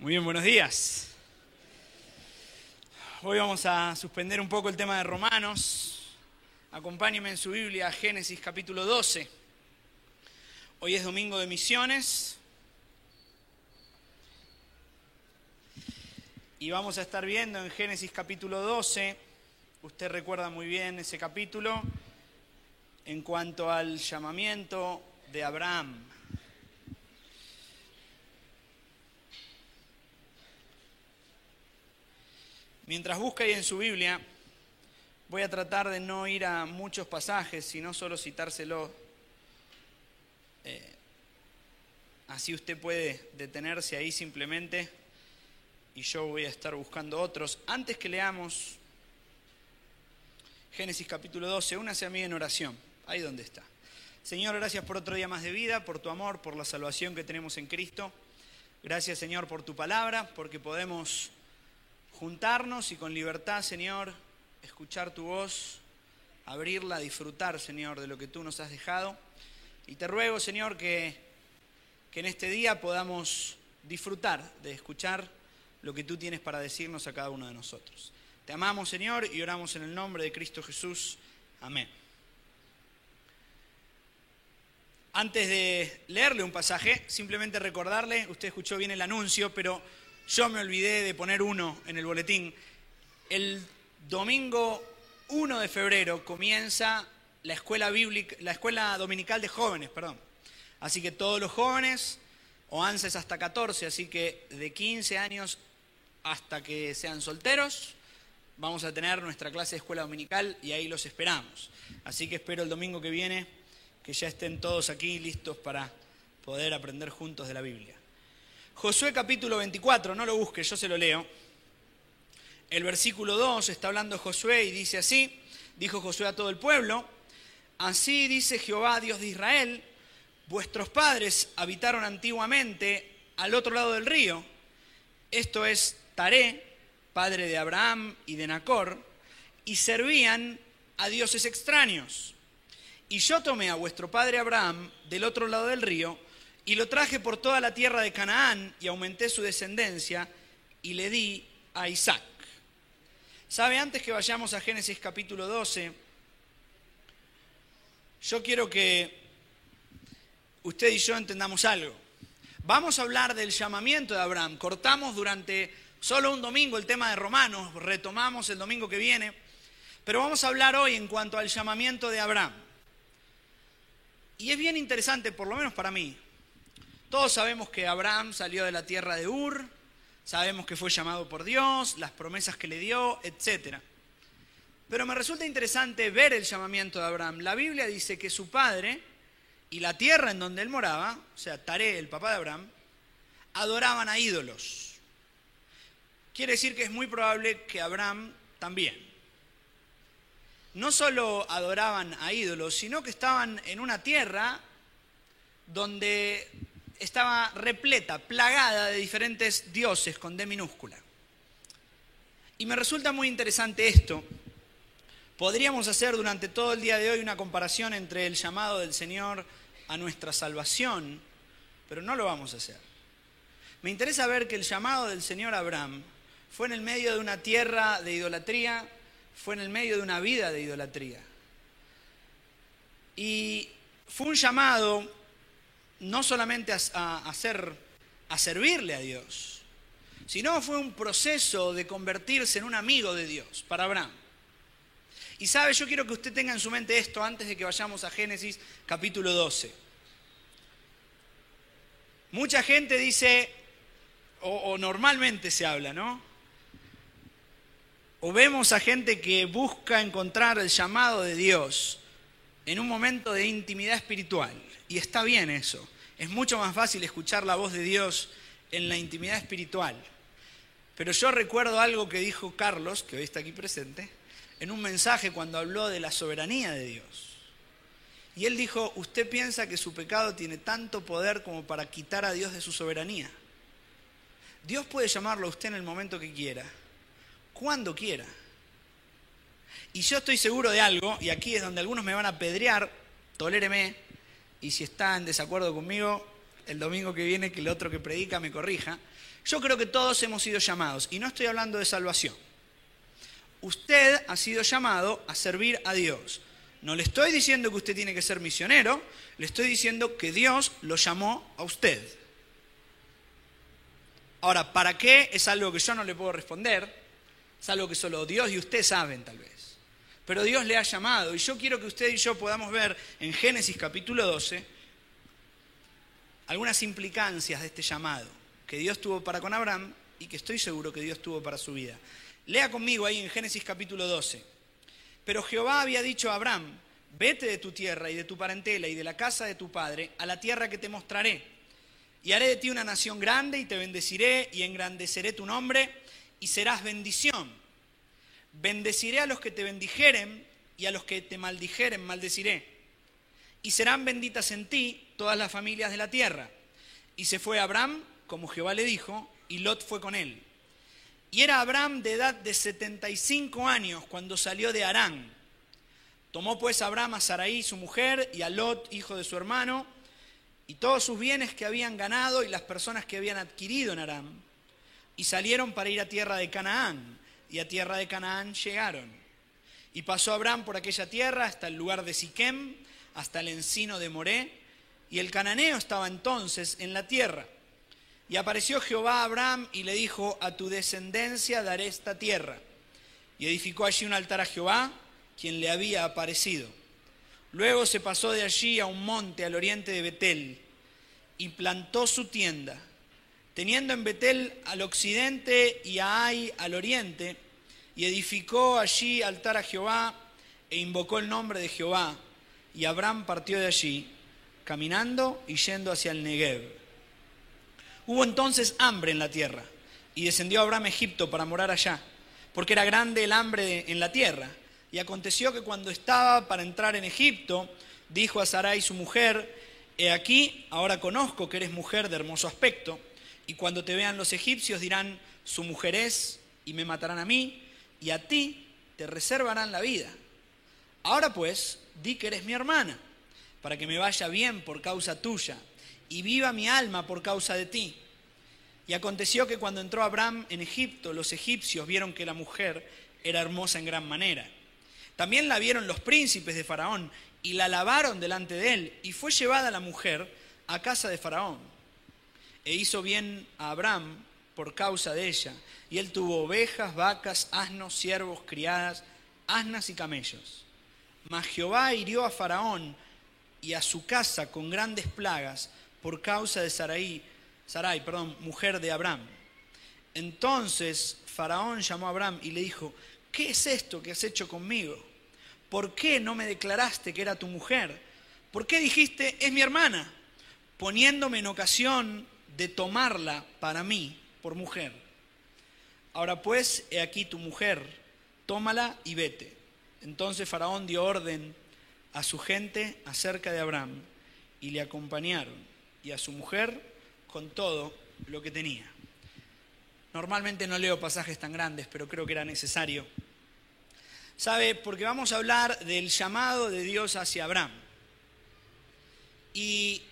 Muy bien, buenos días. Hoy vamos a suspender un poco el tema de Romanos. Acompáñenme en su Biblia a Génesis capítulo 12. Hoy es domingo de misiones. Y vamos a estar viendo en Génesis capítulo 12, usted recuerda muy bien ese capítulo, en cuanto al llamamiento de Abraham. Mientras busca ahí en su Biblia, voy a tratar de no ir a muchos pasajes, sino solo citárselos. Así usted puede detenerse ahí simplemente y yo voy a estar buscando otros. Antes que leamos Génesis capítulo 12, únase a mí en oración, ahí donde está. Señor, gracias por otro día más de vida, por tu amor, por la salvación que tenemos en Cristo. Gracias, Señor, por tu palabra, porque podemos juntarnos y con libertad, Señor, escuchar tu voz, abrirla, disfrutar, Señor, de lo que tú nos has dejado. Y te ruego, Señor, que en este día podamos disfrutar de escuchar lo que tú tienes para decirnos a cada uno de nosotros. Te amamos, Señor, y oramos en el nombre de Cristo Jesús. Amén. Antes de leerle un pasaje, simplemente recordarle, usted escuchó bien el anuncio, pero yo me olvidé de poner uno en el boletín. El domingo 1 de febrero comienza la escuela dominical de jóvenes, Así que todos los jóvenes, o ANSES hasta 14, así que de 15 años hasta que sean solteros, vamos a tener nuestra clase de escuela dominical y ahí los esperamos. Así que espero el domingo que viene que ya estén todos aquí listos para poder aprender juntos de la Biblia. Josué capítulo 24, no lo busque, yo se lo leo. El versículo 2 está hablando Josué y dice así: dijo Josué a todo el pueblo, así dice Jehová, Dios de Israel, vuestros padres habitaron antiguamente al otro lado del río, esto es Taré, padre de Abraham y de Nacor, y servían a dioses extraños. Y yo tomé a vuestro padre Abraham del otro lado del río, y lo traje por toda la tierra de Canaán, y aumenté su descendencia, y le di a Isaac. ¿Sabe? Antes que vayamos a Génesis capítulo 12, yo quiero que usted y yo entendamos algo. Vamos a hablar del llamamiento de Abraham. Cortamos durante solo un domingo el tema de Romanos, retomamos el domingo que viene, pero vamos a hablar hoy en cuanto al llamamiento de Abraham. Y es bien interesante, por lo menos para mí. Todos sabemos que Abraham salió de la tierra de Ur, sabemos que fue llamado por Dios, las promesas que le dio, etc. Pero me resulta interesante ver el llamamiento de Abraham. La Biblia dice que su padre y la tierra en donde él moraba, o sea, Taré, el papá de Abraham, adoraban a ídolos. Quiere decir que es muy probable que Abraham también. No solo adoraban a ídolos, sino que estaban en una tierra donde estaba repleta, plagada de diferentes dioses con D minúscula. Y me resulta muy interesante esto. Podríamos hacer durante todo el día de hoy una comparación entre el llamado del Señor a nuestra salvación, pero no lo vamos a hacer. Me interesa ver que el llamado del Señor a Abraham fue en el medio de una tierra de idolatría, fue en el medio de una vida de idolatría. Y fue un llamado no solamente a servirle a Dios, sino fue un proceso de convertirse en un amigo de Dios para Abraham. Y sabe, yo quiero que usted tenga en su mente esto antes de que vayamos a Génesis capítulo 12. Mucha gente dice, o normalmente se habla, ¿no? O vemos a gente que busca encontrar el llamado de Dios en un momento de intimidad espiritual. Y está bien eso. Es mucho más fácil escuchar la voz de Dios en la intimidad espiritual. Pero yo recuerdo algo que dijo Carlos, que hoy está aquí presente, en un mensaje cuando habló de la soberanía de Dios. Y él dijo, usted piensa que su pecado tiene tanto poder como para quitar a Dios de su soberanía. Dios puede llamarlo a usted en el momento que quiera, cuando quiera. Y yo estoy seguro de algo, y aquí es donde algunos me van a apedrear, toléreme, y si está en desacuerdo conmigo, el domingo que viene que el otro que predica me corrija, Yo creo que todos hemos sido llamados, y no estoy hablando de salvación. Usted ha sido llamado a servir a Dios. No le estoy diciendo que usted tiene que ser misionero, le estoy diciendo que Dios lo llamó a usted. Ahora, ¿para qué? Es algo que yo no le puedo responder, es algo que solo Dios y usted saben tal vez. Pero Dios le ha llamado, y yo quiero que usted y yo podamos ver en Génesis capítulo 12 algunas implicancias de este llamado que Dios tuvo para con Abraham y que estoy seguro que Dios tuvo para su vida. Lea conmigo ahí en Génesis capítulo 12. Pero Jehová había dicho a Abraham: vete de tu tierra y de tu parentela y de la casa de tu padre a la tierra que te mostraré. Y haré de ti una nación grande y te bendeciré y engrandeceré tu nombre y serás bendición. Bendeciré a los que te bendijeren y a los que te maldijeren maldeciré. Y serán benditas en ti todas las familias de la tierra. Y se fue Abraham, como Jehová le dijo, y Lot fue con él. Y era Abraham de edad de 75 años cuando salió de Harán. Tomó pues Abraham a Sarai su mujer y a Lot, hijo de su hermano, y todos sus bienes que habían ganado y las personas que habían adquirido en Harán, y salieron para ir a tierra de Canaán, y a tierra de Canaán llegaron. Y pasó Abraham por aquella tierra hasta el lugar de Siquem, hasta el encino de Moré, y el cananeo estaba entonces en la tierra. Y apareció Jehová a Abraham y le dijo: a tu descendencia daré esta tierra. Y edificó allí un altar a Jehová, quien le había aparecido. Luego se pasó de allí a un monte al oriente de Betel, y plantó su tienda, teniendo en Betel al occidente y a Ai al oriente, y edificó allí altar a Jehová, e invocó el nombre de Jehová. Y Abraham partió de allí, caminando y yendo hacia el Negev. Hubo entonces hambre en la tierra, y descendió Abraham a Egipto para morar allá, porque era grande el hambre en la tierra. Y aconteció que cuando estaba para entrar en Egipto, dijo a Sarai su mujer: he aquí, ahora conozco que eres mujer de hermoso aspecto, y cuando te vean los egipcios dirán: su mujer es, y me matarán a mí, y a ti te reservarán la vida. Ahora pues, di que eres mi hermana, para que me vaya bien por causa tuya, y viva mi alma por causa de ti. Y aconteció que cuando entró Abraham en Egipto, los egipcios vieron que la mujer era hermosa en gran manera. También la vieron los príncipes de Faraón, y la alabaron delante de él, y fue llevada la mujer a casa de Faraón. E hizo bien a Abraham por causa de ella, y él tuvo ovejas, vacas, asnos, siervos, criadas, asnas y camellos. Mas Jehová hirió a Faraón y a su casa con grandes plagas por causa de Sarai, mujer de Abraham. Entonces Faraón llamó a Abraham y le dijo: ¿qué es esto que has hecho conmigo? ¿Por qué no me declaraste que era tu mujer? ¿Por qué dijiste: es mi hermana? Poniéndome en ocasión de tomarla para mí por mujer. Ahora pues, he aquí tu mujer, tómala y vete. Entonces Faraón dio orden a su gente acerca de Abraham, y le acompañaron, y a su mujer con todo lo que tenía. Normalmente no leo pasajes tan grandes, pero creo que era necesario. ¿Sabe? Porque vamos a hablar del llamado de Dios hacia Abraham. Y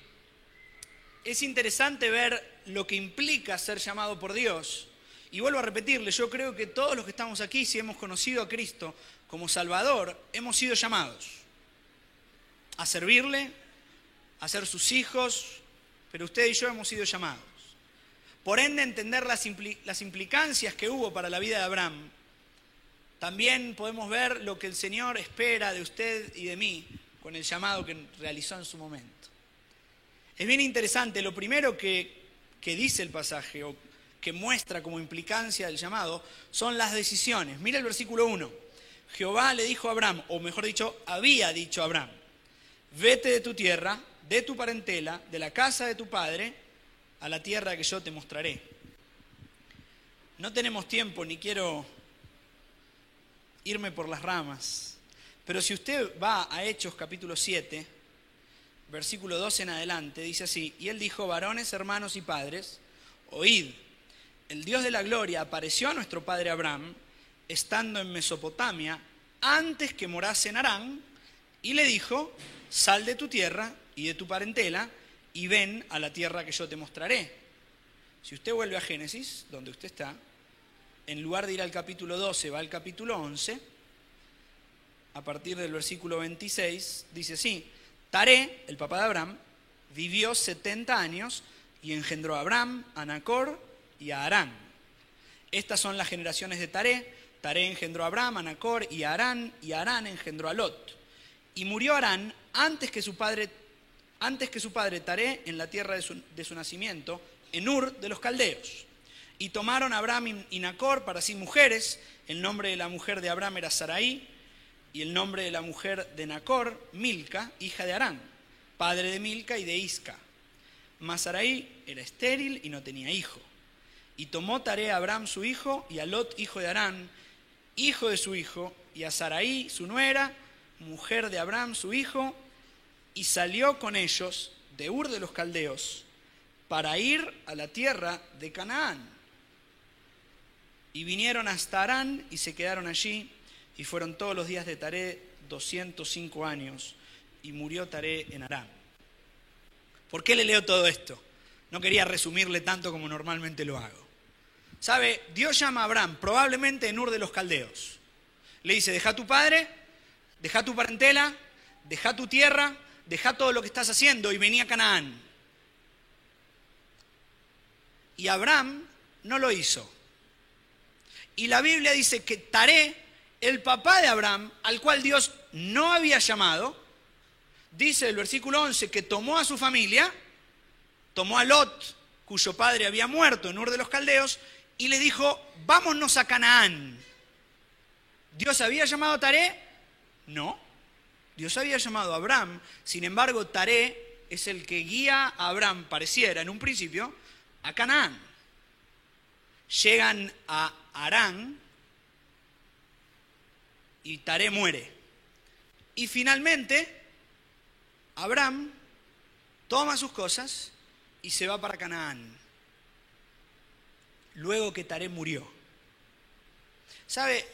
es interesante ver lo que implica ser llamado por Dios. Y vuelvo a repetirle, yo creo que todos los que estamos aquí, si hemos conocido a Cristo como Salvador, hemos sido llamados a servirle, a ser sus hijos, pero usted y yo hemos sido llamados. Por ende, entender las implicancias que hubo para la vida de Abraham, también podemos ver lo que el Señor espera de usted y de mí con el llamado que realizó en su momento. Es bien interesante, lo primero que dice el pasaje o que muestra como implicancia del llamado son las decisiones. Mira el versículo 1. Jehová le dijo a Abraham, o mejor dicho, había dicho a Abraham: vete de tu tierra, de tu parentela, de la casa de tu padre, a la tierra que yo te mostraré. No tenemos tiempo, ni quiero irme por las ramas, pero si usted va a Hechos capítulo 7, versículo 12 en adelante, dice así: y él dijo: varones, hermanos y padres, oíd, el Dios de la gloria apareció a nuestro padre Abraham, estando en Mesopotamia, antes que morase en Harán, y le dijo: sal de tu tierra y de tu parentela, y ven a la tierra que yo te mostraré. Si usted vuelve a Génesis, donde usted está, en lugar de ir al capítulo 12, va al capítulo 11, a partir del versículo 26, dice así: Taré, el papá de Abraham, vivió 70 años y engendró a Abraham, a Nacor y a Harán. Estas son las generaciones de Taré. Taré engendró a Abraham, a Nacor y a Harán engendró a Lot. Y murió Harán antes que su padre Taré en la tierra de su nacimiento, en Ur de los Caldeos. Y tomaron a Abraham y Nacor para sí mujeres. El nombre de la mujer de Abraham era Sarai, y el nombre de la mujer de Nacor, Milca, hija de Harán, padre de Milca y de Isca. Mas Sarai era estéril y no tenía hijo. Y tomó Taré a Abraham su hijo, y a Lot, hijo de Harán, hijo de su hijo, y a Sarai su nuera, mujer de Abraham su hijo, y salió con ellos de Ur de los Caldeos para ir a la tierra de Canaán. Y vinieron hasta Harán y se quedaron allí, y fueron todos los días de Taré 205 años, y murió Taré en Harán. ¿Por qué le leo todo esto? No quería resumirle tanto como normalmente lo hago. ¿Sabe? Dios llama a Abraham, probablemente en Ur de los Caldeos. Le dice: deja a tu padre, deja tu parentela, deja tu tierra, deja todo lo que estás haciendo y vení a Canaán. Y Abraham no lo hizo. Y la Biblia dice que Taré, el papá de Abraham, al cual Dios no había llamado, dice el versículo 11 que tomó a su familia, tomó a Lot, cuyo padre había muerto en Ur de los Caldeos, y le dijo: vámonos a Canaán. ¿Dios había llamado a Taré? No. Dios había llamado a Abraham. Sin embargo, Taré es el que guía a Abraham, pareciera en un principio, a Canaán. Llegan a Harán y Taré muere. Y finalmente, Abraham toma sus cosas y se va para Canaán, luego que Taré murió. ¿Sabe?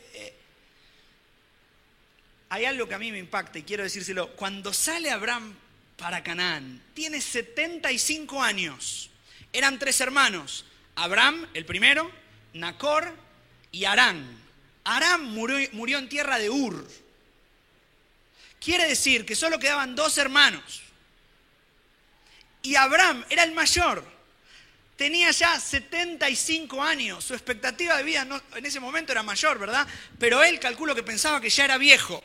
Hay algo que a mí me impacta y quiero decírselo. Cuando sale Abraham para Canaán, tiene 75 años. Eran 3 hermanos: Abraham, el primero, Nacor y Harán. Harán murió en tierra de Ur. Quiere decir que solo quedaban 2 hermanos. Y Abraham era el mayor. Tenía ya 75 años. Su expectativa de vida en ese momento era mayor, ¿verdad? Pero él calculo que pensaba que ya era viejo.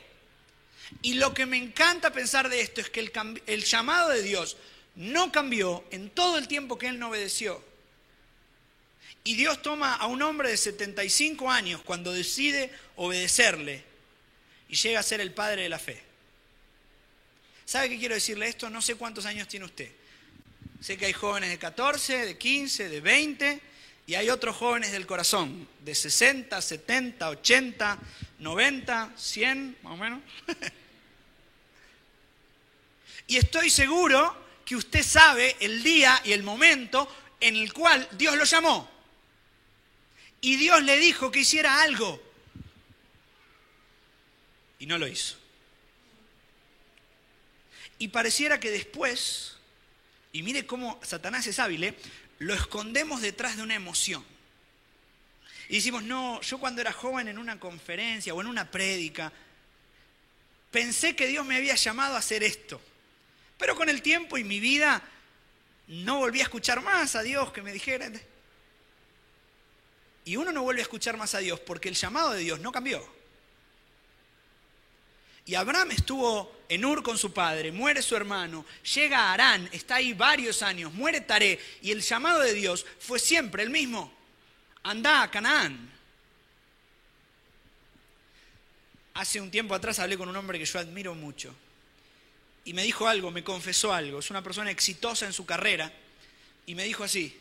Y lo que me encanta pensar de esto es que el llamado de Dios no cambió en todo el tiempo que él no obedeció. Y Dios toma a un hombre de 75 años cuando decide obedecerle y llega a ser el padre de la fe. ¿Sabe qué quiero decirle esto? No sé cuántos años tiene usted. Sé que hay jóvenes de 14, de 15, de 20, y hay otros jóvenes del corazón, de 60, 70, 80, 90, 100, más o menos. Y estoy seguro que usted sabe el día y el momento en el cual Dios lo llamó. Y Dios le dijo que hiciera algo. Y no lo hizo. Y pareciera que después, y mire cómo Satanás es hábil, lo escondemos detrás de una emoción. Y decimos: no, yo cuando era joven en una conferencia o en una prédica, pensé que Dios me había llamado a hacer esto. Pero con el tiempo y mi vida no volví a escuchar más a Dios que me dijera. Y uno no vuelve a escuchar más a Dios porque el llamado de Dios no cambió. Y Abraham estuvo en Ur con su padre, muere su hermano, llega a Harán, está ahí varios años, muere Taré, y el llamado de Dios fue siempre el mismo: andá a Canaán. Hace un tiempo atrás hablé con un hombre que yo admiro mucho, y me dijo algo, me confesó algo. Es una persona exitosa en su carrera, y me dijo así: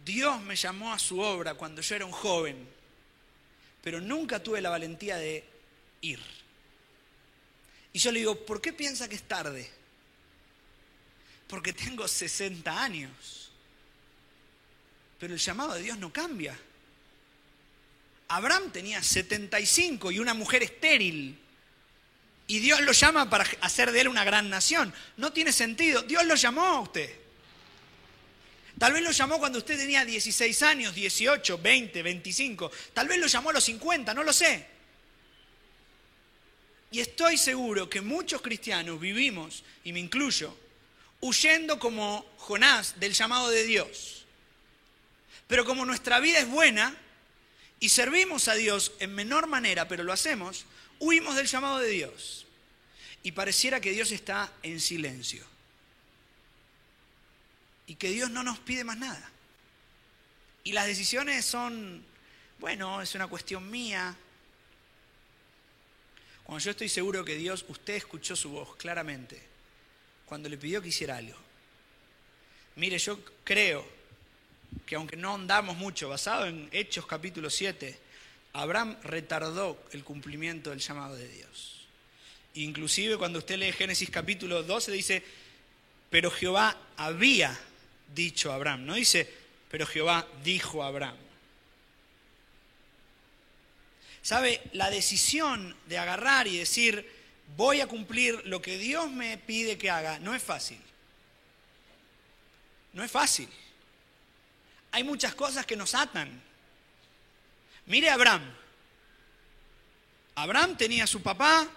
Dios me llamó a su obra cuando yo era un joven, pero nunca tuve la valentía de ir. Y yo le digo: ¿por qué piensa que es tarde? Porque tengo 60 años. Pero el llamado de Dios no cambia. Abraham tenía 75 y una mujer estéril. Y Dios lo llama para hacer de él una gran nación. No tiene sentido. Dios lo llamó a usted. Tal vez lo llamó cuando usted tenía 16 años, 18, 20, 25. Tal vez lo llamó a los 50, no lo sé. Y estoy seguro que muchos cristianos vivimos, y me incluyo, huyendo como Jonás del llamado de Dios. Pero como nuestra vida es buena y servimos a Dios en menor manera, pero lo hacemos, huimos del llamado de Dios. Y pareciera que Dios está en silencio. Y que Dios no nos pide más nada. Y las decisiones son, bueno, es una cuestión mía. Cuando yo estoy seguro que Dios, usted escuchó su voz claramente, cuando le pidió que hiciera algo. Mire, yo creo que aunque no andamos mucho, basado en Hechos capítulo 7, Abraham retardó el cumplimiento del llamado de Dios. Inclusive cuando usted lee Génesis capítulo 12 dice, pero Jehová había dicho a Abraham. No dice, pero Jehová dijo a Abraham. ¿Sabe? La decisión de agarrar y decir, voy a cumplir lo que Dios me pide que haga, no es fácil. No es fácil. Hay muchas cosas que nos atan. Mire a Abraham. Abraham tenía a su papá,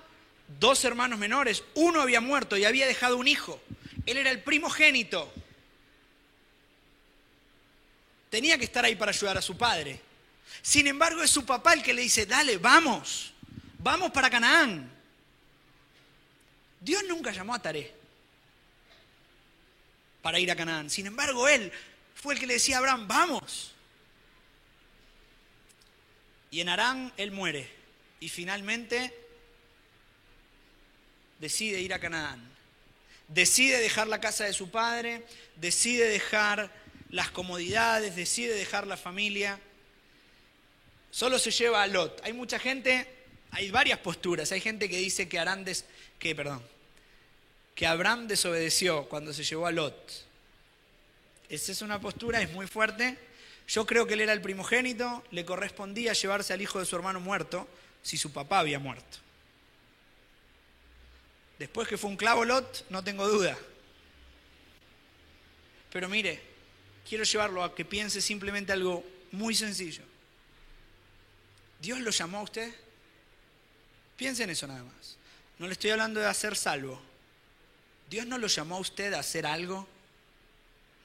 2 hermanos menores, uno había muerto y había dejado un hijo. Él era el primogénito. Tenía que estar ahí para ayudar a su padre. Sin embargo, es su papá el que le dice, dale, vamos para Canaán. Dios nunca llamó a Taré para ir a Canaán. Sin embargo, él fue el que le decía a Abraham, vamos. Y en Harán él muere. Y finalmente decide ir a Canaán. Decide dejar la casa de su padre, decide dejar las comodidades, decide dejar la familia. Solo se lleva a Lot. Hay mucha gente, hay varias posturas. Hay gente que dice que Abraham desobedeció cuando se llevó a Lot. Esa es una postura, es muy fuerte. Yo creo que él era el primogénito, le correspondía llevarse al hijo de su hermano muerto si su papá había muerto. Después que fue un clavo Lot, no tengo duda. Pero mire, quiero llevarlo a que piense simplemente algo muy sencillo. ¿Dios lo llamó a usted? Piense en eso nada más. No le estoy hablando de hacer salvo. ¿Dios no lo llamó a usted a hacer algo?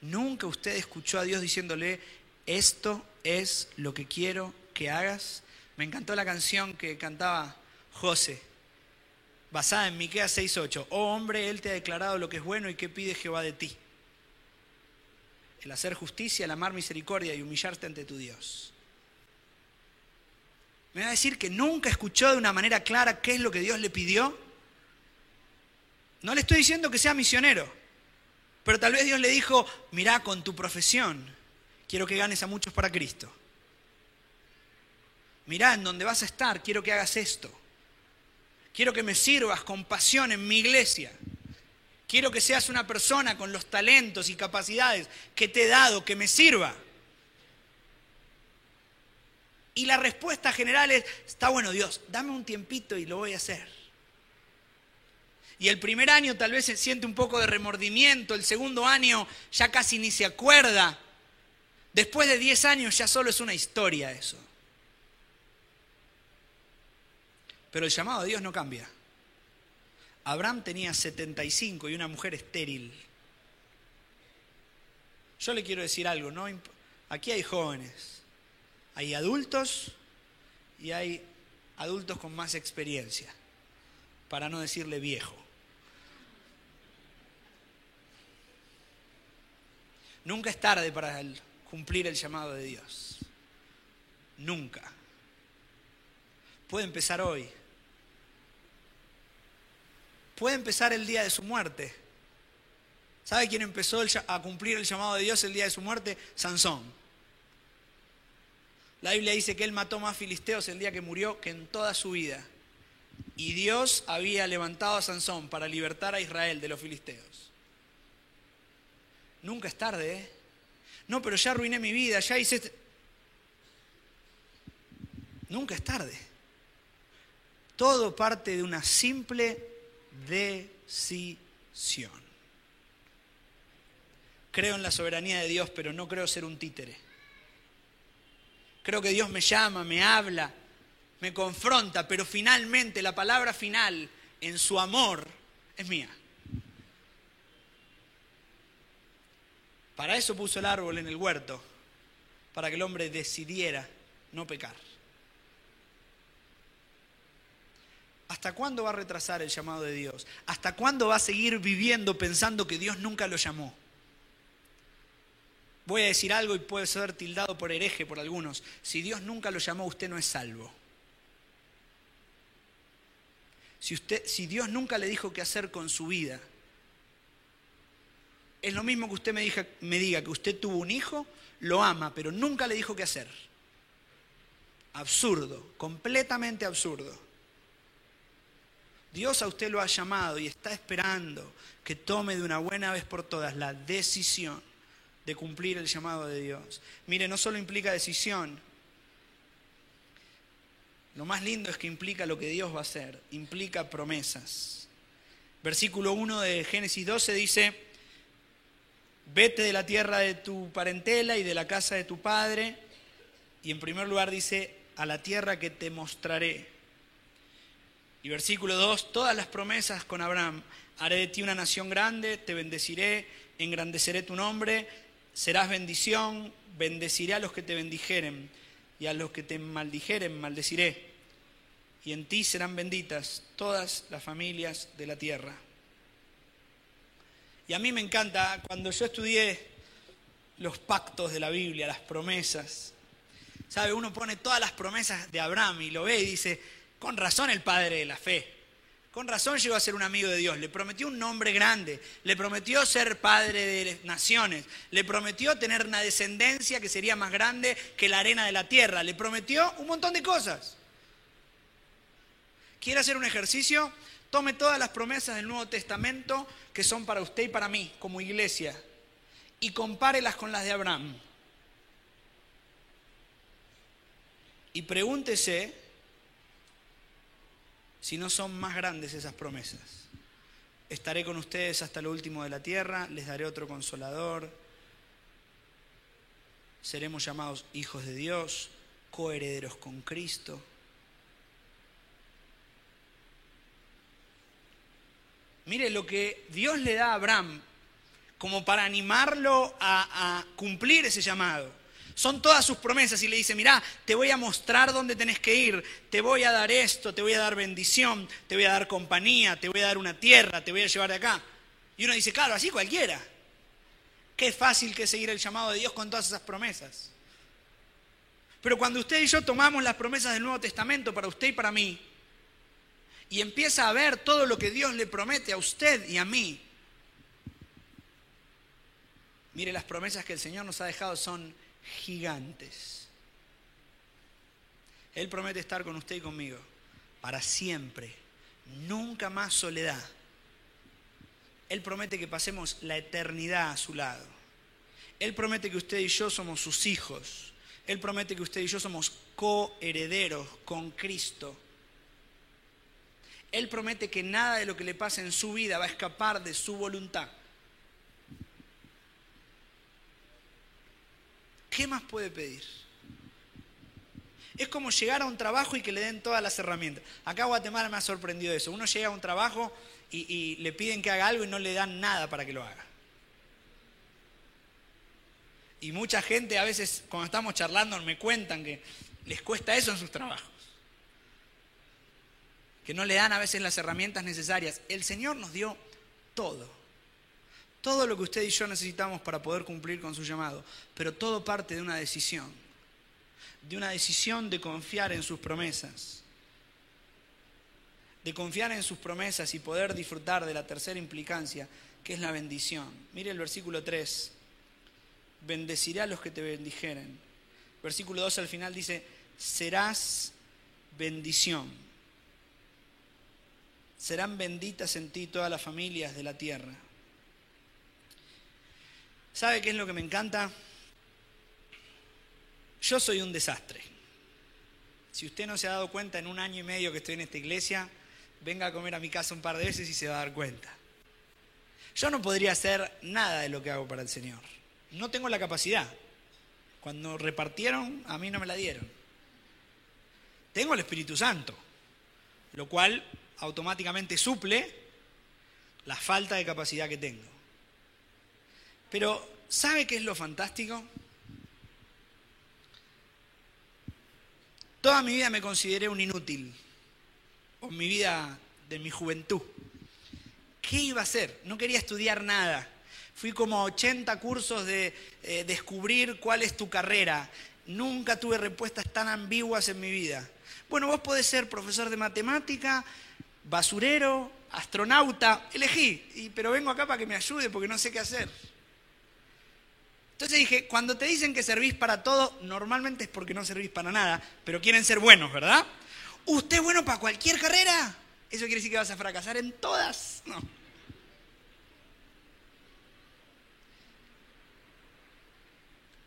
¿Nunca usted escuchó a Dios diciéndole, esto es lo que quiero que hagas? Me encantó la canción que cantaba José, basada en Miqueas 6:8. Oh hombre, Él te ha declarado lo que es bueno y qué pide Jehová de ti. El hacer justicia, el amar misericordia y humillarte ante tu Dios. ¿Me va a decir que nunca escuchó de una manera clara qué es lo que Dios le pidió? No le estoy diciendo que sea misionero, pero tal vez Dios le dijo, mirá, con tu profesión quiero que ganes a muchos para Cristo. Mirá, en donde vas a estar quiero que hagas esto. Quiero que me sirvas con pasión en mi iglesia. Quiero que seas una persona con los talentos y capacidades que te he dado, que me sirva. Y la respuesta general es, está bueno Dios, dame un tiempito y lo voy a hacer. Y el primer año tal vez se siente un poco de remordimiento, el segundo año ya casi ni se acuerda. Después de 10 años ya solo es una historia eso. Pero el llamado de Dios no cambia. Abraham tenía 75 y una mujer estéril. Yo le quiero decir algo, ¿no? Aquí hay jóvenes, hay adultos y hay adultos con más experiencia, para no decirle viejo. Nunca es tarde para cumplir el llamado de Dios. Nunca. Puede empezar hoy. Puede empezar el día de su muerte. ¿Sabe quién empezó a cumplir el llamado de Dios el día de su muerte? Sansón. La Biblia dice que él mató más filisteos el día que murió que en toda su vida. Y Dios había levantado a Sansón para libertar a Israel de los filisteos. Nunca es tarde, ¿eh? No, pero ya arruiné mi vida, ya hice... Nunca es tarde. Todo parte de una simple decisión. creo en la soberanía de Dios, pero no creo ser un títere. Creo que Dios me llama, me habla, me confronta, pero finalmente la palabra final en su amor es mía. Para eso puso el árbol en el huerto, para que el hombre decidiera no pecar. ¿Hasta cuándo va a retrasar el llamado de Dios? ¿Hasta cuándo va a seguir viviendo pensando que Dios nunca lo llamó? Voy a decir algo y puede ser tildado por hereje por algunos. Si Dios nunca lo llamó, usted no es salvo. Si Dios nunca le dijo qué hacer con su vida, es lo mismo que usted me diga que usted tuvo un hijo, lo ama, pero nunca le dijo qué hacer. Absurdo, completamente absurdo. Dios a usted lo ha llamado y está esperando que tome de una buena vez por todas la decisión de cumplir el llamado de Dios. Mire, no solo implica decisión. Lo más lindo es que implica lo que Dios va a hacer. Implica promesas. Versículo 1 de Génesis 12 dice: vete de la tierra de tu parentela y de la casa de tu padre. Y en primer lugar dice: a la tierra que te mostraré. Y versículo 2, todas las promesas con Abraham: haré de ti una nación grande, te bendeciré, engrandeceré tu nombre, serás bendición, bendeciré a los que te bendijeren, y a los que te maldijeren, maldeciré. Y en ti serán benditas todas las familias de la tierra. Y a mí me encanta, cuando yo estudié los pactos de la Biblia, las promesas, ¿sabe? Uno pone todas las promesas de Abraham y lo ve y dice: con razón el padre de la fe. Con razón llegó a ser un amigo de Dios. Le prometió un nombre grande. Le prometió ser padre de naciones. Le prometió tener una descendencia que sería más grande que la arena de la tierra. Le prometió un montón de cosas. ¿Quiere hacer un ejercicio? Tome todas las promesas del Nuevo Testamento que son para usted y para mí, como iglesia, y compárelas con las de Abraham. Y pregúntese si no son más grandes esas promesas. Estaré con ustedes hasta lo último de la tierra, les daré otro consolador, seremos llamados hijos de Dios, coherederos con Cristo. Mire lo que Dios le da a Abraham como para animarlo a cumplir ese llamado. Son todas sus promesas y le dice: mirá, te voy a mostrar dónde tenés que ir, te voy a dar esto, te voy a dar bendición, te voy a dar compañía, te voy a dar una tierra, te voy a llevar de acá. Y uno dice: claro, así cualquiera. Qué fácil que es seguir el llamado de Dios con todas esas promesas. Pero cuando usted y yo tomamos las promesas del Nuevo Testamento para usted y para mí, y empieza a ver todo lo que Dios le promete a usted y a mí, mire, las promesas que el Señor nos ha dejado son gigantes. Él promete estar con usted y conmigo para siempre, nunca más soledad. Él promete que pasemos la eternidad a su lado. Él promete que usted y yo somos sus hijos. Él promete que usted y yo somos coherederos con Cristo. Él promete que nada de lo que le pase en su vida va a escapar de su voluntad. ¿Qué más puede pedir? Es como llegar a un trabajo y que le den todas las herramientas. Acá en Guatemala me ha sorprendido eso. Uno llega a un trabajo y le piden que haga algo y no le dan nada para que lo haga. Y mucha gente a veces cuando estamos charlando me cuentan que les cuesta eso en sus trabajos. Que no le dan a veces las herramientas necesarias. El Señor nos dio todo. Todo lo que usted y yo necesitamos para poder cumplir con su llamado. Pero todo parte de una decisión. De una decisión de confiar en sus promesas. De confiar en sus promesas y poder disfrutar de la tercera implicancia, que es la bendición. Mire el versículo 3. Bendeciré a los que te bendijeren. Versículo 2 al final dice: serás bendición. Serán benditas en ti todas las familias de la tierra. ¿Sabe qué es lo que me encanta? Yo soy un desastre. Si usted no se ha dado cuenta en 1 año y medio que estoy en esta iglesia, venga a comer a mi casa un par de veces y se va a dar cuenta. Yo no podría hacer nada de lo que hago para el Señor. No tengo la capacidad. Cuando repartieron, a mí no me la dieron. Tengo el Espíritu Santo, lo cual automáticamente suple la falta de capacidad que tengo. Pero, ¿sabe qué es lo fantástico? Toda mi vida me consideré un inútil, o mi vida de mi juventud. ¿Qué iba a hacer? No quería estudiar nada. Fui como a 80 cursos de descubrir cuál es tu carrera. Nunca tuve respuestas tan ambiguas en mi vida. Bueno, vos podés ser profesor de matemática, basurero, astronauta, elegí. Pero vengo acá para que me ayude porque no sé qué hacer. Entonces dije, cuando te dicen que servís para todo, normalmente es porque no servís para nada, pero quieren ser buenos, ¿verdad? ¿Usted es bueno para cualquier carrera? ¿Eso quiere decir que vas a fracasar en todas? No.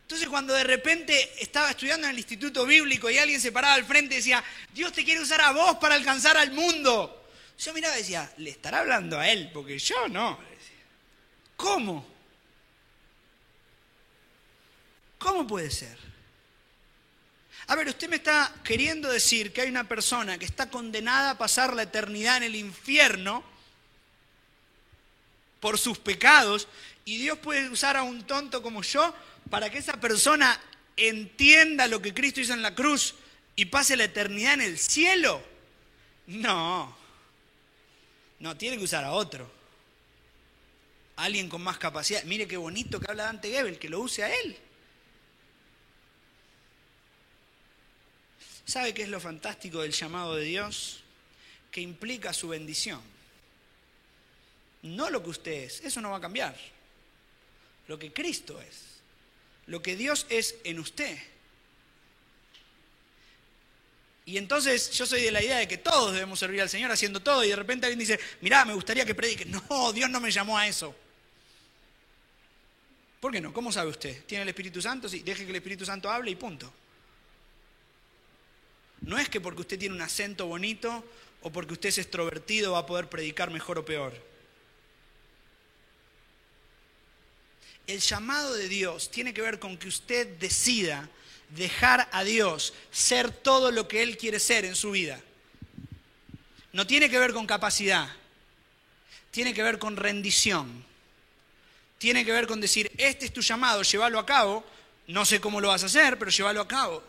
Entonces cuando de repente estaba estudiando en el instituto bíblico y alguien se paraba al frente y decía, Dios te quiere usar a vos para alcanzar al mundo. Yo miraba y decía, le estará hablando a él, porque yo no. ¿Cómo? ¿Cómo puede ser? A ver, usted me está queriendo decir que hay una persona que está condenada a pasar la eternidad en el infierno por sus pecados y Dios puede usar a un tonto como yo para que esa persona entienda lo que Cristo hizo en la cruz y pase la eternidad en el cielo. No, tiene que usar a otro. Alguien con más capacidad. Mire qué bonito que habla Dante Gebel, que lo use a él. ¿Sabe qué es lo fantástico del llamado de Dios? Que implica su bendición. No lo que usted es, eso no va a cambiar. Lo que Cristo es. Lo que Dios es en usted. Y entonces yo soy de la idea de que todos debemos servir al Señor haciendo todo y de repente alguien dice, mirá, me gustaría que predique. No, Dios no me llamó a eso. ¿Por qué no? ¿Cómo sabe usted? ¿Tiene el Espíritu Santo? Sí, deje que el Espíritu Santo hable y punto. No es que porque usted tiene un acento bonito o porque usted es extrovertido va a poder predicar mejor o peor. El llamado de Dios tiene que ver con que usted decida dejar a Dios ser todo lo que Él quiere ser en su vida. No tiene que ver con capacidad, tiene que ver con rendición. Tiene que ver con decir, este es tu llamado, llévalo a cabo. No sé cómo lo vas a hacer, pero llévalo a cabo.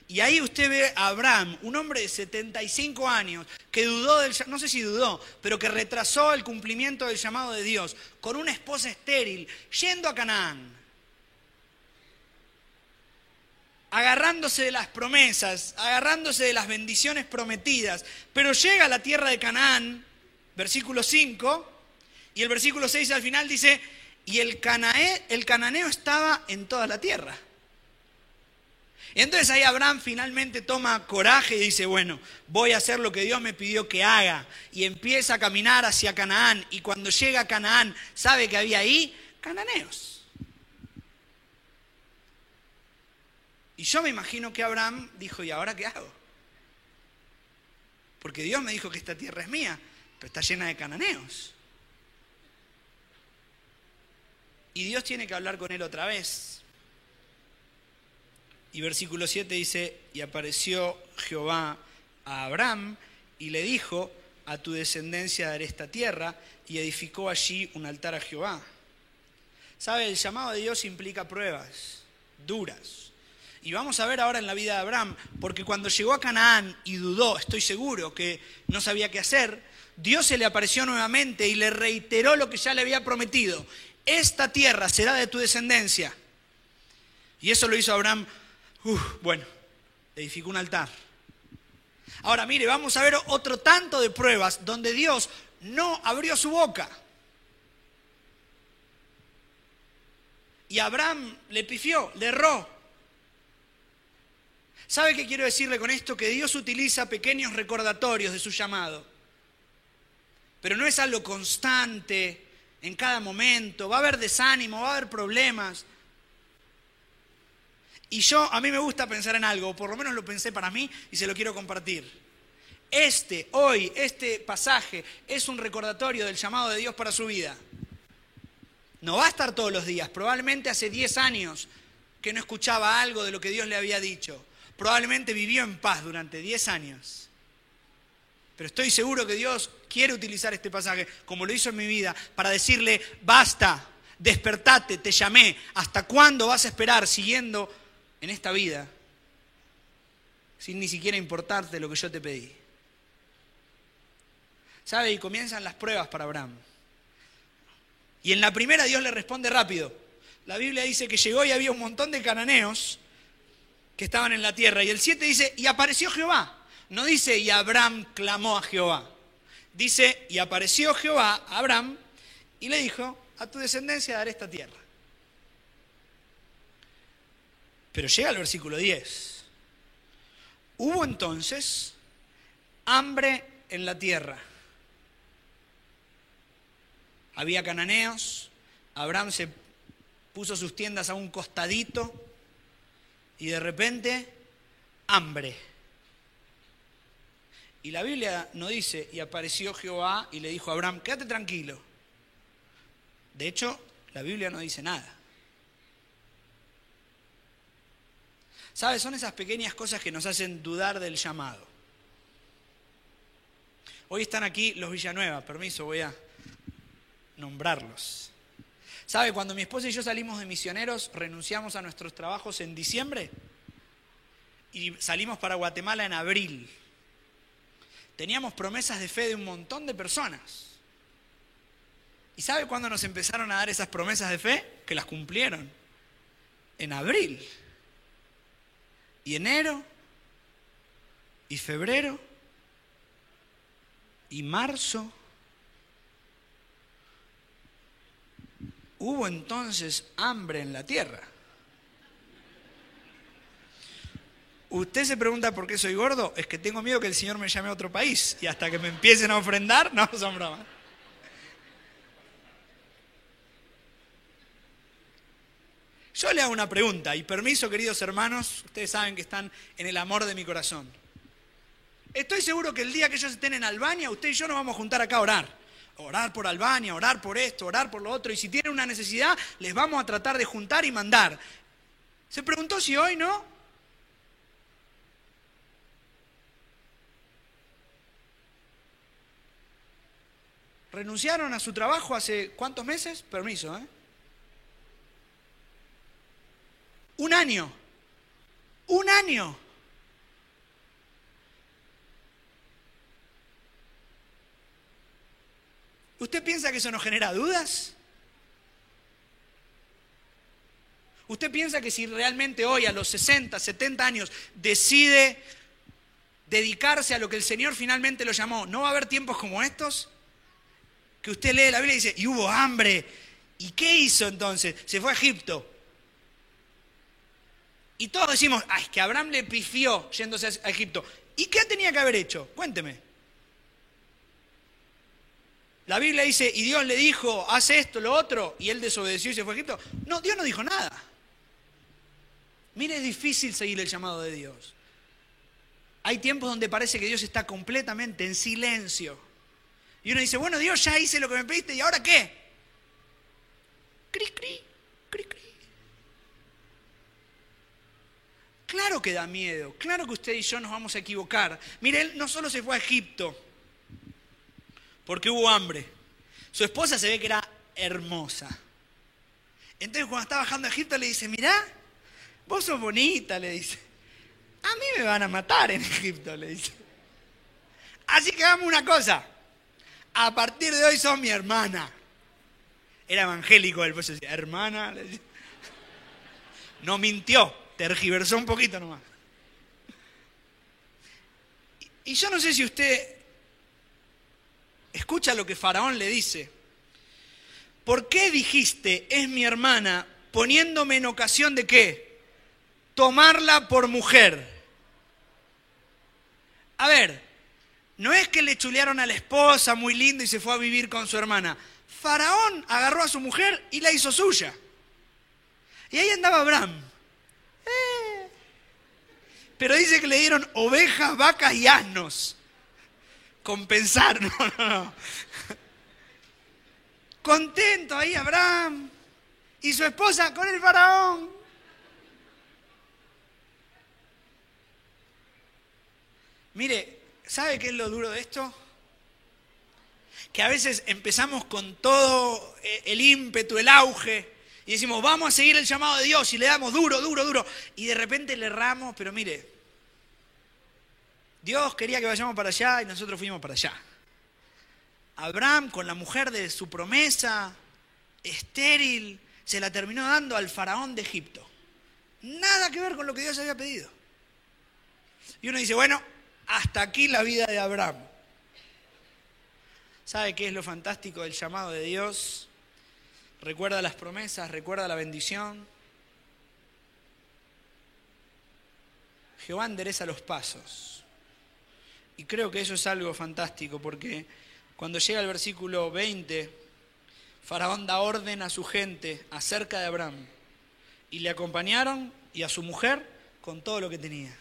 Y ahí usted ve a Abraham, un hombre de 75 años, que dudó no sé si dudó, pero que retrasó el cumplimiento del llamado de Dios, con una esposa estéril, yendo a Canaán, agarrándose de las promesas, agarrándose de las bendiciones prometidas, pero llega a la tierra de Canaán, versículo 5, y el versículo 6 al final dice, y el cananeo estaba en toda la tierra. Y entonces ahí Abraham finalmente toma coraje y dice, bueno, voy a hacer lo que Dios me pidió que haga. Y empieza a caminar hacia Canaán. Y cuando llega a Canaán, ¿sabe que había ahí? Cananeos. Y yo me imagino que Abraham dijo, ¿y ahora qué hago? Porque Dios me dijo que esta tierra es mía, pero está llena de cananeos. Y Dios tiene que hablar con él otra vez. Y versículo 7 dice, y apareció Jehová a Abraham y le dijo, a tu descendencia daré esta tierra, y edificó allí un altar a Jehová. ¿Sabe? El llamado de Dios implica pruebas duras. Y vamos a ver ahora en la vida de Abraham, porque cuando llegó a Canaán y dudó, estoy seguro que no sabía qué hacer, Dios se le apareció nuevamente y le reiteró lo que ya le había prometido. Esta tierra será de tu descendencia. Y eso lo hizo Abraham. Bueno, edificó un altar. Ahora mire, vamos a ver otro tanto de pruebas donde Dios no abrió su boca. Y Abraham le pifió, le erró. ¿Sabe qué quiero decirle con esto? Que Dios utiliza pequeños recordatorios de su llamado. Pero no es algo constante en cada momento. Va a haber desánimo, va a haber problemas. Y a mí me gusta pensar en algo, o por lo menos lo pensé para mí y se lo quiero compartir. Este pasaje es un recordatorio del llamado de Dios para su vida. No va a estar todos los días. Probablemente hace 10 años que no escuchaba algo de lo que Dios le había dicho. Probablemente vivió en paz durante 10 años. Pero estoy seguro que Dios quiere utilizar este pasaje, como lo hizo en mi vida, para decirle, basta, despertate, te llamé. ¿Hasta cuándo vas a esperar siguiendo en esta vida sin ni siquiera importarte lo que yo te pedí? ¿Sabe? Y comienzan las pruebas para Abraham. Y en la primera Dios le responde rápido. La Biblia dice que llegó y había un montón de cananeos que estaban en la tierra. Y el 7 dice, y apareció Jehová. No dice, y Abraham clamó a Jehová. Dice, y apareció Jehová a Abraham y le dijo, a tu descendencia daré esta tierra. Pero llega el versículo 10. Hubo entonces hambre en la tierra. Había cananeos, Abraham se puso sus tiendas a un costadito y de repente, hambre. Y la Biblia no dice, y apareció Jehová y le dijo a Abraham, quédate tranquilo. De hecho, la Biblia no dice nada. ¿Sabes? Son esas pequeñas cosas que nos hacen dudar del llamado. Hoy están aquí los Villanueva, permiso, voy a nombrarlos. ¿Sabe? Cuando mi esposa y yo salimos de misioneros, renunciamos a nuestros trabajos en diciembre y salimos para Guatemala en abril. Teníamos promesas de fe de un montón de personas. ¿Y sabe cuándo nos empezaron a dar esas promesas de fe? Que las cumplieron. En abril. Y enero. Y febrero. Y marzo. Hubo entonces hambre en la tierra. Usted se pregunta por qué soy gordo. Es que tengo miedo que el Señor me llame a otro país. Y hasta que me empiecen a ofrendar, no son bromas. Yo le hago una pregunta, y permiso, queridos hermanos, ustedes saben que están en el amor de mi corazón. Estoy seguro que el día que ellos estén en Albania, usted y yo nos vamos a juntar acá a orar. Orar por Albania, orar por esto, orar por lo otro. Y si tienen una necesidad, les vamos a tratar de juntar y mandar. ¿Se preguntó si hoy no? ¿Renunciaron a su trabajo hace cuántos meses? Permiso, ¿eh? 1 año. 1 año. ¿Usted piensa que eso nos genera dudas? ¿Usted piensa que si realmente hoy a los 60, 70 años decide dedicarse a lo que el Señor finalmente lo llamó, no va a haber tiempos como estos? Que usted lee la Biblia y dice, y hubo hambre. ¿Y qué hizo entonces? Se fue a Egipto. Y todos decimos, es que Abraham le pifió yéndose a Egipto. ¿Y qué tenía que haber hecho? Cuénteme. La Biblia dice, y Dios le dijo, haz esto, lo otro, y él desobedeció y se fue a Egipto. No, Dios no dijo nada. Mire, es difícil seguir el llamado de Dios. Hay tiempos donde parece que Dios está completamente en silencio. Y uno dice, bueno, Dios, ya hice lo que me pediste, ¿y ahora qué? Cri, cri, cri, cri. Claro que da miedo, claro que usted y yo nos vamos a equivocar. Mire, él no solo se fue a Egipto, porque hubo hambre. Su esposa se ve que era hermosa. Entonces cuando está bajando a Egipto le dice, mirá, vos sos bonita, le dice. A mí me van a matar en Egipto, le dice. Así que hagamos una cosa. A partir de hoy sos mi hermana. Era evangélico él, pues decía, hermana, le dice. No mintió, tergiversó un poquito nomás. Y yo no sé si usted escucha lo que Faraón le dice. ¿Por qué dijiste, es mi hermana, poniéndome en ocasión de qué? Tomarla por mujer. A ver, no es que le chulearon a la esposa muy lindo y se fue a vivir con su hermana. Faraón agarró a su mujer y la hizo suya. Y ahí andaba Abraham. Pero dice que le dieron ovejas, vacas y asnos. compensar, no. Contento ahí Abraham y su esposa con el faraón. Mire, ¿sabe qué es lo duro de esto? Que a veces empezamos con todo el ímpetu, el auge, y decimos, vamos a seguir el llamado de Dios, y le damos duro, y de repente le erramos, pero mire, Dios quería que vayamos para allá y nosotros fuimos para allá. Abraham, con la mujer de su promesa, estéril, se la terminó dando al faraón de Egipto. Nada que ver con lo que Dios había pedido. Y uno dice, bueno, hasta aquí la vida de Abraham. ¿Sabe qué es lo fantástico del llamado de Dios? Recuerda las promesas, recuerda la bendición. Jehová endereza los pasos. Y creo que eso es algo fantástico, porque cuando llega el versículo 20, Faraón da orden a su gente acerca de Abraham. Y le acompañaron, y a su mujer, con todo lo que tenía.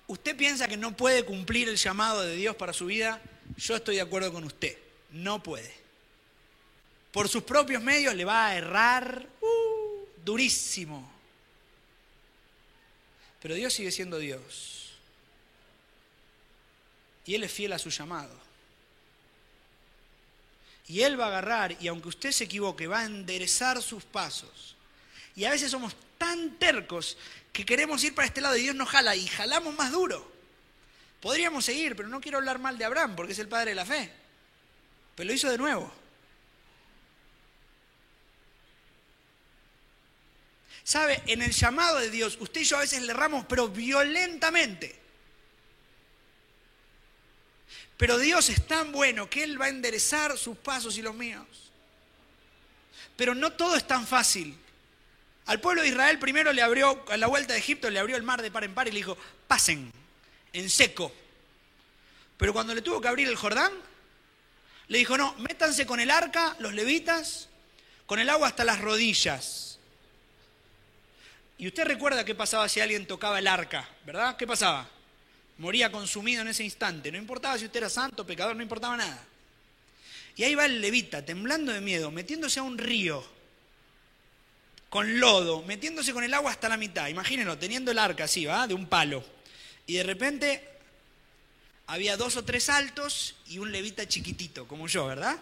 ¿Usted piensa que no puede cumplir el llamado de Dios para su vida? Yo estoy de acuerdo con usted. No puede. Por sus propios medios le va a errar durísimo. Pero Dios sigue siendo Dios. Y Él es fiel a su llamado. Y Él va a agarrar, y aunque usted se equivoque, va a enderezar sus pasos. Y a veces somos tan tercos que queremos ir para este lado y Dios nos jala, y jalamos más duro. Podríamos seguir, pero no quiero hablar mal de Abraham, porque es el padre de la fe. Pero lo hizo de nuevo. ¿Sabe? En el llamado de Dios, usted y yo a veces le erramos, pero violentamente. Pero Dios es tan bueno que Él va a enderezar sus pasos y los míos. Pero no todo es tan fácil. Al pueblo de Israel primero le abrió, a la vuelta de Egipto, le abrió el mar de par en par y le dijo, pasen, en seco. Pero cuando le tuvo que abrir el Jordán, le dijo, no, métanse con el arca, los levitas, con el agua hasta las rodillas. Y usted recuerda qué pasaba si alguien tocaba el arca, ¿verdad? ¿Qué pasaba? Moría consumido en ese instante. No importaba si usted era santo, pecador, no importaba nada. Y ahí va el levita, temblando de miedo, metiéndose a un río, con lodo, metiéndose con el agua hasta la mitad. Imagínenlo, teniendo el arca así, ¿va? De un palo. Y de repente había 2 o 3 saltos y un levita chiquitito, como yo, ¿verdad?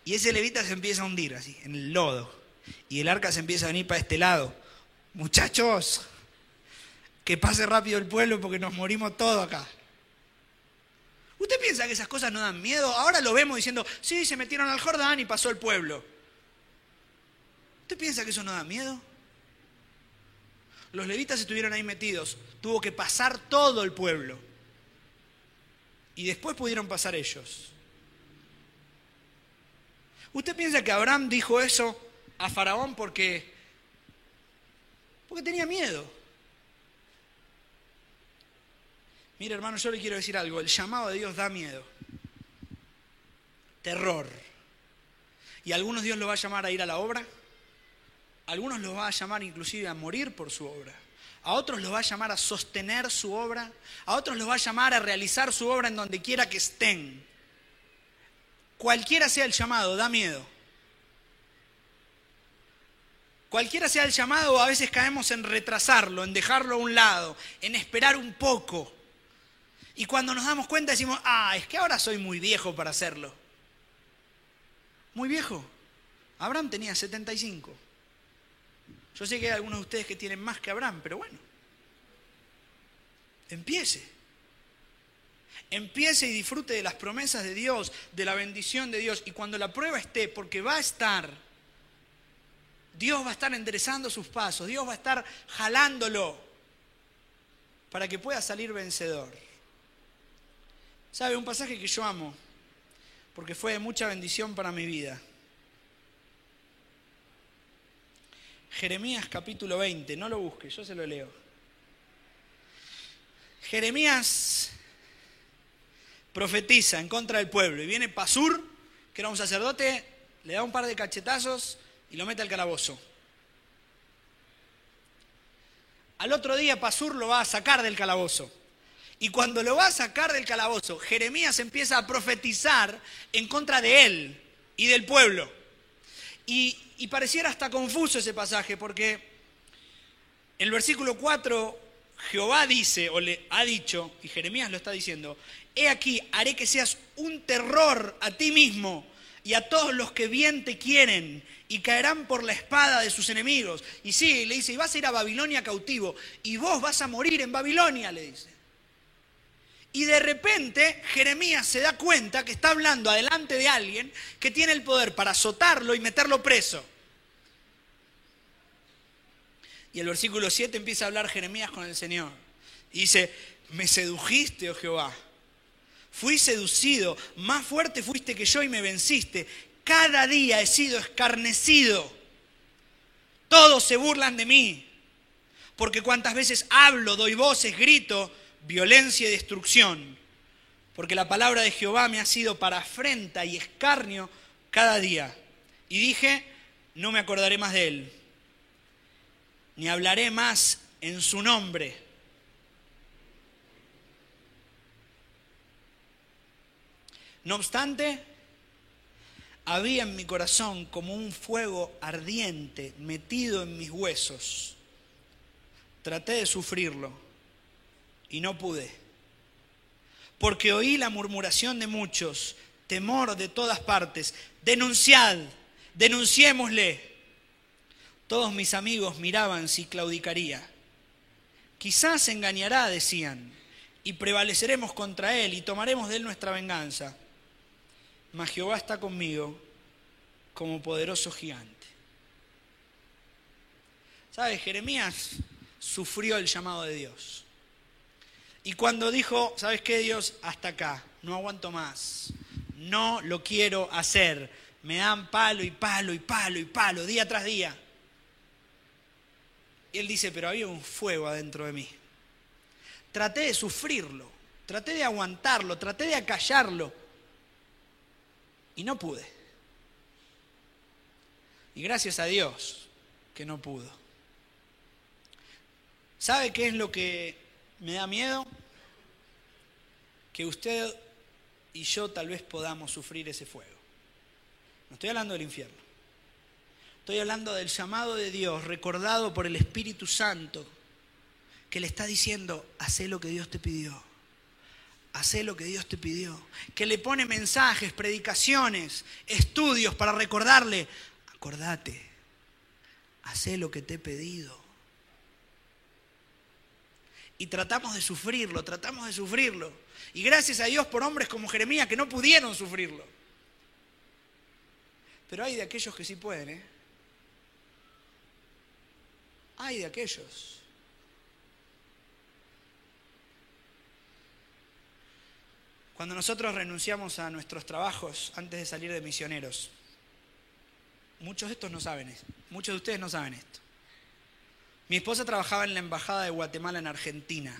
Y ese levita se empieza a hundir así, en el lodo. Y el arca se empieza a venir para este lado. Muchachos, que pase rápido el pueblo porque nos morimos todos acá. ¿Usted piensa que esas cosas no dan miedo? Ahora lo vemos diciendo, sí, se metieron al Jordán y pasó el pueblo. ¿Usted piensa que eso no da miedo? Los levitas estuvieron ahí metidos. Tuvo que pasar todo el pueblo. Y después pudieron pasar ellos. ¿Usted piensa que Abraham dijo eso a Faraón porque tenía miedo? Mire, hermano, yo le quiero decir algo. El llamado de Dios da miedo. Terror. Y a algunos Dios lo va a llamar a ir a la obra. A algunos los va a llamar inclusive a morir por su obra. A otros los va a llamar a sostener su obra. A otros los va a llamar a realizar su obra en donde quiera que estén. Cualquiera sea el llamado, da miedo. Cualquiera sea el llamado, a veces caemos en retrasarlo, en dejarlo a un lado, en esperar un poco. Y cuando nos damos cuenta decimos, es que ahora soy muy viejo para hacerlo. Muy viejo. Abraham tenía 75. Yo sé que hay algunos de ustedes que tienen más que Abraham, pero bueno. Empiece. Empiece y disfrute de las promesas de Dios, de la bendición de Dios. Y cuando la prueba esté, porque va a estar, Dios va a estar enderezando sus pasos, Dios va a estar jalándolo para que pueda salir vencedor. ¿Sabe? Un pasaje que yo amo, porque fue de mucha bendición para mi vida. Jeremías capítulo 20, no lo busque, yo se lo leo. Jeremías profetiza en contra del pueblo y viene Pasur, que era un sacerdote, le da un par de cachetazos y lo mete al calabozo. Al otro día Pasur lo va a sacar del calabozo Y cuando lo va a sacar del calabozo, Jeremías empieza a profetizar en contra de él y del pueblo. Y pareciera hasta confuso ese pasaje, porque el versículo 4, Jehová dice, o le ha dicho, y Jeremías lo está diciendo, he aquí, haré que seas un terror a ti mismo y a todos los que bien te quieren, y caerán por la espada de sus enemigos. Y sí, le dice, y vas a ir a Babilonia cautivo, y vos vas a morir en Babilonia, le dice. Y de repente Jeremías se da cuenta que está hablando adelante de alguien que tiene el poder para azotarlo y meterlo preso. Y el versículo 7 empieza a hablar Jeremías con el Señor. Y dice, me sedujiste, oh Jehová. Fui seducido, más fuerte fuiste que yo y me venciste. Cada día he sido escarnecido. Todos se burlan de mí. Porque cuantas veces hablo, doy voces, grito, violencia y destrucción. Porque la palabra de Jehová me ha sido para afrenta y escarnio cada día. Y dije, no me acordaré más de él, ni hablaré más en su nombre. No obstante, había en mi corazón como un fuego ardiente metido en mis huesos. Traté de sufrirlo y no pude, porque oí la murmuración de muchos, temor de todas partes. Denunciad, denunciémosle. Todos mis amigos miraban si claudicaría. Quizás se engañará, decían, y prevaleceremos contra él y tomaremos de él nuestra venganza. Mas Jehová está conmigo como poderoso gigante. ¿Sabes? Jeremías sufrió el llamado de Dios. Y cuando dijo, ¿sabes qué, Dios? Hasta acá, no aguanto más. No lo quiero hacer. Me dan palo y palo y palo y palo, día tras día. Y él dice, pero había un fuego adentro de mí. Traté de sufrirlo, traté de aguantarlo, traté de acallarlo. Y no pude. Y gracias a Dios que no pudo. ¿Sabe qué es lo que me da miedo? Que usted y yo tal vez podamos sufrir ese fuego. No estoy hablando del infierno. Estoy hablando del llamado de Dios recordado por el Espíritu Santo, que le está diciendo, hacé lo que Dios te pidió. Hacé lo que Dios te pidió. Que le pone mensajes, predicaciones, estudios para recordarle, acordate, hacé lo que te he pedido. Y tratamos de sufrirlo. Y gracias a Dios por hombres como Jeremías que no pudieron sufrirlo. Pero hay de aquellos que sí pueden, ¿eh? Hay de aquellos. Cuando nosotros renunciamos a nuestros trabajos antes de salir de misioneros, muchos de estos no saben esto, muchos de ustedes no saben esto. Mi esposa trabajaba en la embajada de Guatemala en Argentina,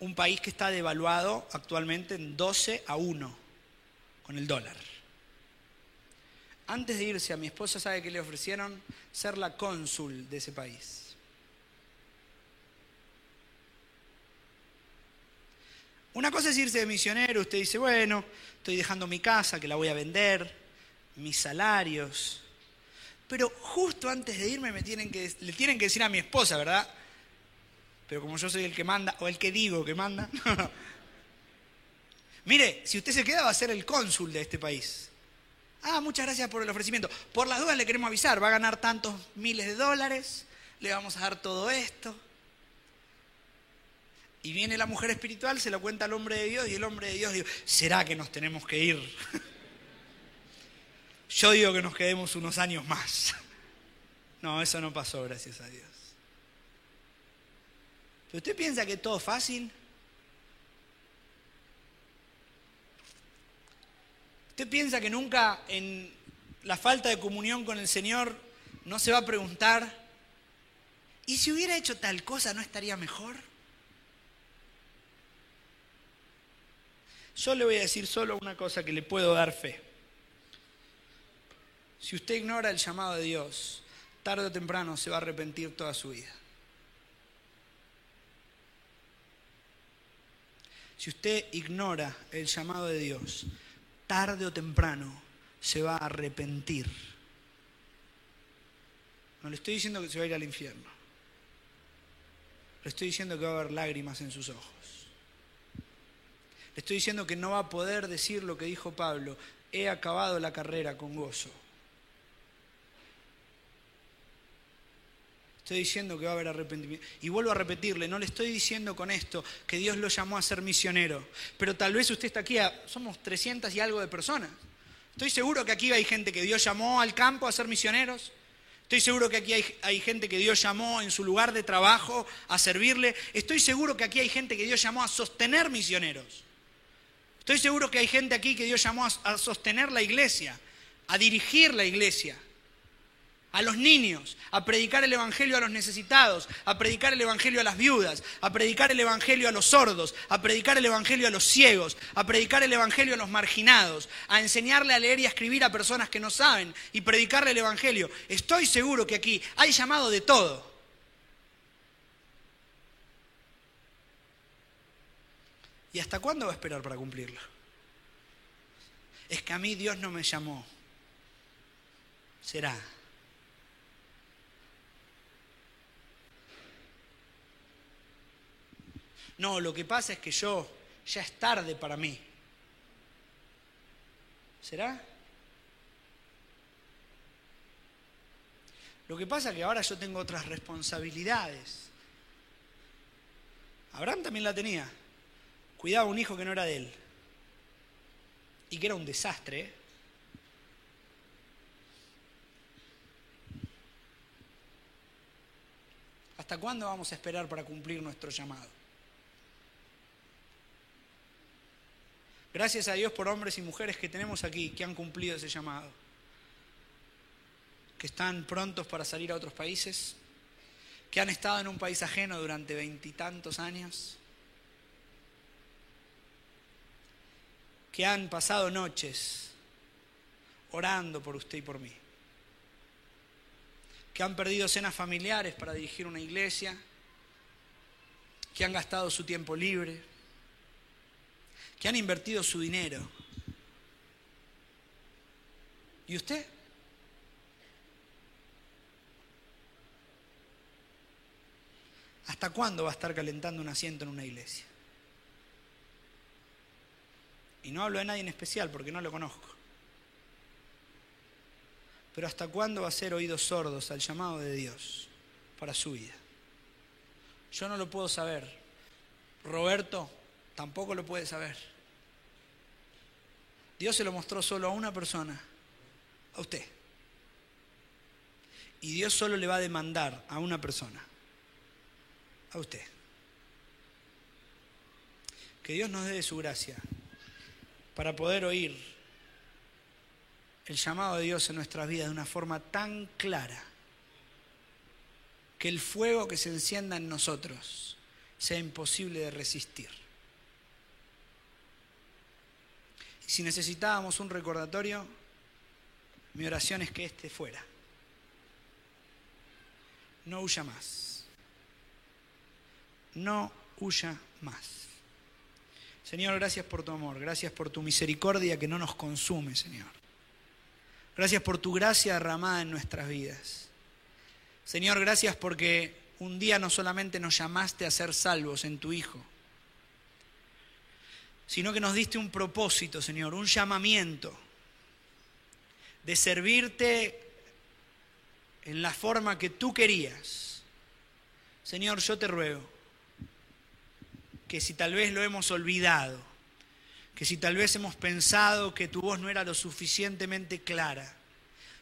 un país que está devaluado actualmente en 12-1 con el dólar. Antes de irse, a mi esposa, ¿sabe qué le ofrecieron? Ser la cónsul de ese país. Una cosa es irse de misionero, usted dice, bueno, estoy dejando mi casa, que la voy a vender, mis salarios. Pero justo antes de irme le tienen que decir a mi esposa, ¿verdad? Pero como yo soy el que manda, o el que digo que manda. Mire, si usted se queda va a ser el cónsul de este país. Ah, muchas gracias por el ofrecimiento. Por las dudas le queremos avisar, va a ganar tantos miles de dólares, le vamos a dar todo esto. Y viene la mujer espiritual, se lo cuenta al hombre de Dios, y el hombre de Dios dice, ¿será que nos tenemos que ir? Yo digo que nos quedemos unos años más. No, eso no pasó, gracias a Dios. ¿Pero usted piensa que todo es fácil? ¿Usted piensa que nunca en la falta de comunión con el Señor no se va a preguntar, ¿y si hubiera hecho tal cosa no estaría mejor? Yo le voy a decir solo una cosa que le puedo dar fe. Si usted ignora el llamado de Dios, tarde o temprano se va a arrepentir toda su vida. Si usted ignora el llamado de Dios, tarde o temprano se va a arrepentir. No le estoy diciendo que se va a ir al infierno. Le estoy diciendo que va a haber lágrimas en sus ojos. Le estoy diciendo que no va a poder decir lo que dijo Pablo: he acabado la carrera con gozo. Estoy diciendo que va a haber arrepentimiento. Y vuelvo a repetirle, no le estoy diciendo con esto que Dios lo llamó a ser misionero. Pero tal vez usted está aquí, somos 300 y algo de personas. Estoy seguro que aquí hay gente que Dios llamó al campo a ser misioneros. Estoy seguro que aquí hay gente que Dios llamó en su lugar de trabajo a servirle. Estoy seguro que aquí hay gente que Dios llamó a sostener misioneros. Estoy seguro que hay gente aquí que Dios llamó a sostener la iglesia, a dirigir la iglesia, a los niños, a predicar el evangelio a los necesitados, a predicar el evangelio a las viudas, a predicar el evangelio a los sordos, a predicar el evangelio a los ciegos, a predicar el evangelio a los marginados, a enseñarle a leer y a escribir a personas que no saben y predicarle el evangelio. Estoy seguro que aquí hay llamado de todo. ¿Y hasta cuándo va a esperar para cumplirlo? Es que a mí Dios no me llamó. Será. No, lo que pasa es que ya es tarde para mí. ¿Será? Lo que pasa es que ahora yo tengo otras responsabilidades. Abraham también la tenía. Cuidaba a un hijo que no era de él. Y que era un desastre, ¿eh? ¿Hasta cuándo vamos a esperar para cumplir nuestro llamado? Gracias a Dios por hombres y mujeres que tenemos aquí, que han cumplido ese llamado, que están prontos para salir a otros países, que han estado en un país ajeno durante 20 y tantos años, que han pasado noches orando por usted y por mí, que han perdido cenas familiares para dirigir una iglesia, que han gastado su tiempo libre, que han invertido su dinero. ¿Y usted? ¿Hasta cuándo va a estar calentando un asiento en una iglesia? Y no hablo de nadie en especial porque no lo conozco. Pero ¿hasta cuándo va a ser oídos sordos al llamado de Dios para su vida? Yo no lo puedo saber. Roberto tampoco lo puede saber. Dios se lo mostró solo a una persona, a usted. Y Dios solo le va a demandar a una persona, a usted. Que Dios nos dé de su gracia para poder oír el llamado de Dios en nuestras vidas de una forma tan clara que el fuego que se encienda en nosotros sea imposible de resistir. Y si necesitábamos un recordatorio, mi oración es que este fuera. No huya más. No huya más. Señor, gracias por tu amor, gracias por tu misericordia que no nos consume, Señor. Gracias por tu gracia derramada en nuestras vidas. Señor, gracias porque un día no solamente nos llamaste a ser salvos en tu Hijo, sino que nos diste un propósito, Señor, un llamamiento de servirte en la forma que tú querías. Señor, yo te ruego que si tal vez lo hemos olvidado, que si tal vez hemos pensado que tu voz no era lo suficientemente clara,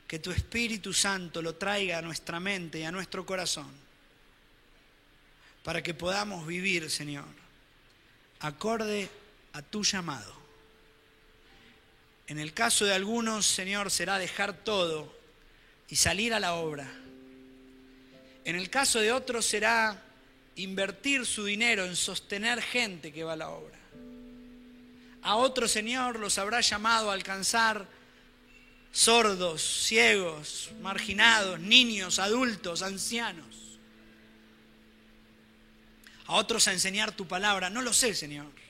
que tu Espíritu Santo lo traiga a nuestra mente y a nuestro corazón, para que podamos vivir, Señor, acorde a tu llamado. En el caso de algunos, Señor, será dejar todo y salir a la obra. En el caso de otros será invertir su dinero en sostener gente que va a la obra. A otros, Señor, los habrá llamado a alcanzar sordos, ciegos, marginados, niños, adultos, ancianos. A otros a enseñar tu palabra. No lo sé, Señor.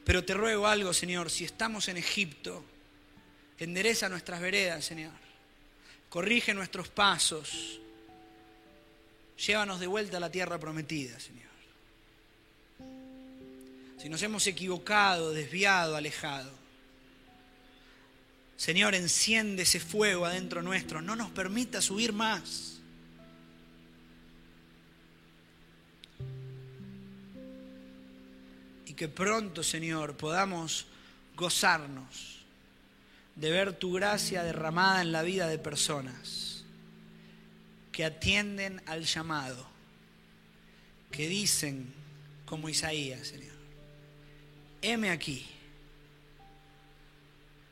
Pero te ruego algo, Señor, si estamos en Egipto, endereza nuestras veredas, Señor. Corrige nuestros pasos. Llévanos de vuelta a la tierra prometida, Señor. Si nos hemos equivocado, desviado, alejado, Señor, enciende ese fuego adentro nuestro. No nos permita subir más. Y que pronto, Señor, podamos gozarnos de ver tu gracia derramada en la vida de personas que atienden al llamado, que dicen como Isaías, Señor, heme aquí,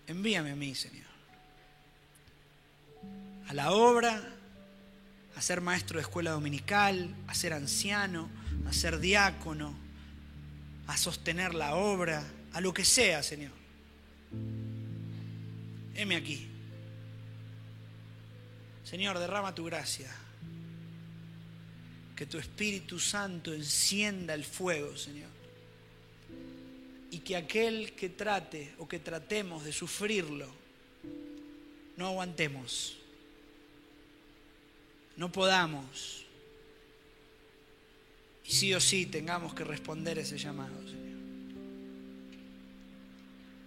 envíame a mí, Señor, a la obra, a ser maestro de escuela dominical, a ser anciano, a ser diácono, a sostener la obra, a lo que sea, Señor. Heme aquí. Señor, derrama tu gracia. Que tu Espíritu Santo encienda el fuego, Señor. Y que aquel que trate o que tratemos de sufrirlo, no aguantemos. No podamos. Y sí o sí tengamos que responder ese llamado, Señor.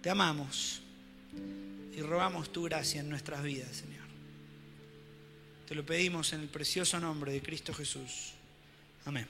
Te amamos y rogamos tu gracia en nuestras vidas, Señor. Te lo pedimos en el precioso nombre de Cristo Jesús. Amén.